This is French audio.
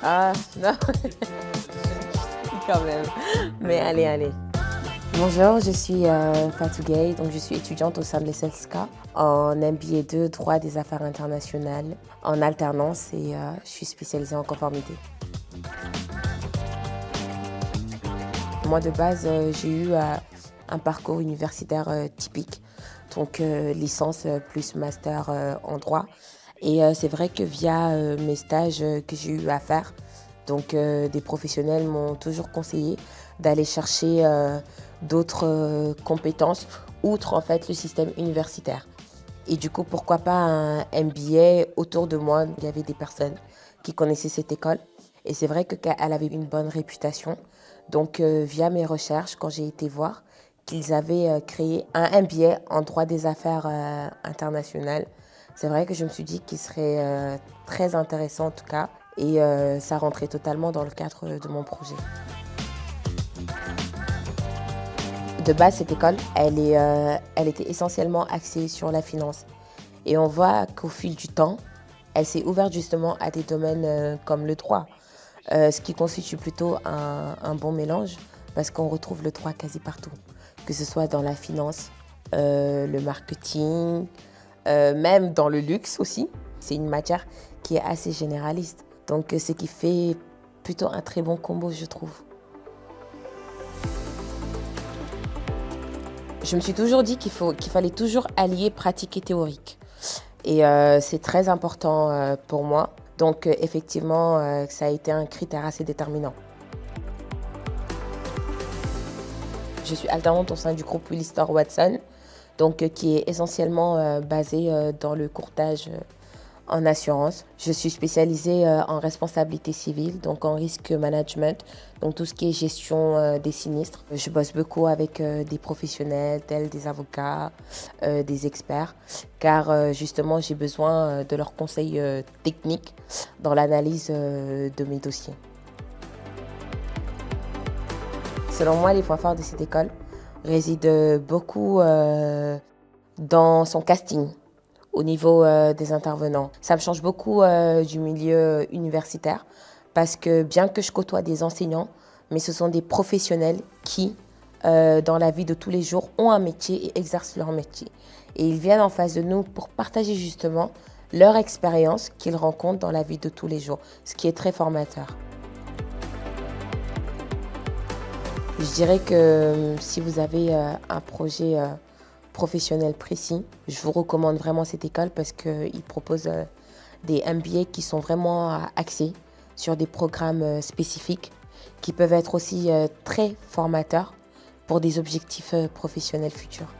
Ah, non, quand même. Mais allez, allez. Bonjour, je suis Fatou Gueye, donc je suis étudiante au sein de l'ESSESCA en MBA 2, droit des affaires internationales, en alternance et je suis spécialisée en conformité. Moi de base, j'ai eu un parcours universitaire typique, donc licence plus master en droit. Et c'est vrai que via mes stages que j'ai eu à faire, donc des professionnels m'ont toujours conseillé d'aller chercher d'autres compétences outre en fait le système universitaire. Et du coup, pourquoi pas un MBA autour de moi, il y avait des personnes qui connaissaient cette école. Et c'est vrai qu'elle avait une bonne réputation. Donc, via mes recherches, quand j'ai été voir qu'ils avaient créé un MBA en droit des affaires internationales, c'est vrai que je me suis dit qu'il serait très intéressant en tout cas. Et ça rentrait totalement dans le cadre de mon projet. De base, cette école, elle était essentiellement axée sur la finance. Et on voit qu'au fil du temps, elle s'est ouverte justement à des domaines comme le droit, ce qui constitue plutôt un bon mélange parce qu'on retrouve le droit quasi partout, que ce soit dans la finance, le marketing, même dans le luxe aussi. C'est une matière qui est assez généraliste, donc ce qui fait plutôt un très bon combo, je trouve. Je me suis toujours dit qu'il fallait toujours allier pratique et théorique. Et c'est très important pour moi. Donc effectivement, ça a été un critère assez déterminant. Je suis alternante au sein du groupe Willistor Watson, donc qui est essentiellement basé dans le courtage en assurance. Je suis spécialisée en responsabilité civile, donc en risque management, donc tout ce qui est gestion des sinistres. Je bosse beaucoup avec des professionnels, tels des avocats, des experts, car justement j'ai besoin de leurs conseils techniques dans l'analyse de mes dossiers. Selon moi, les points forts de cette école résident beaucoup dans son casting au niveau des intervenants. Ça me change beaucoup du milieu universitaire parce que bien que je côtoie des enseignants, mais ce sont des professionnels qui, dans la vie de tous les jours, ont un métier et exercent leur métier. Et ils viennent en face de nous pour partager justement leur expérience qu'ils rencontrent dans la vie de tous les jours, ce qui est très formateur. Je dirais que si vous avez un projet professionnel précis, je vous recommande vraiment cette école parce qu'ils proposent des MBA qui sont vraiment axés sur des programmes spécifiques qui peuvent être aussi très formateurs pour des objectifs professionnels futurs.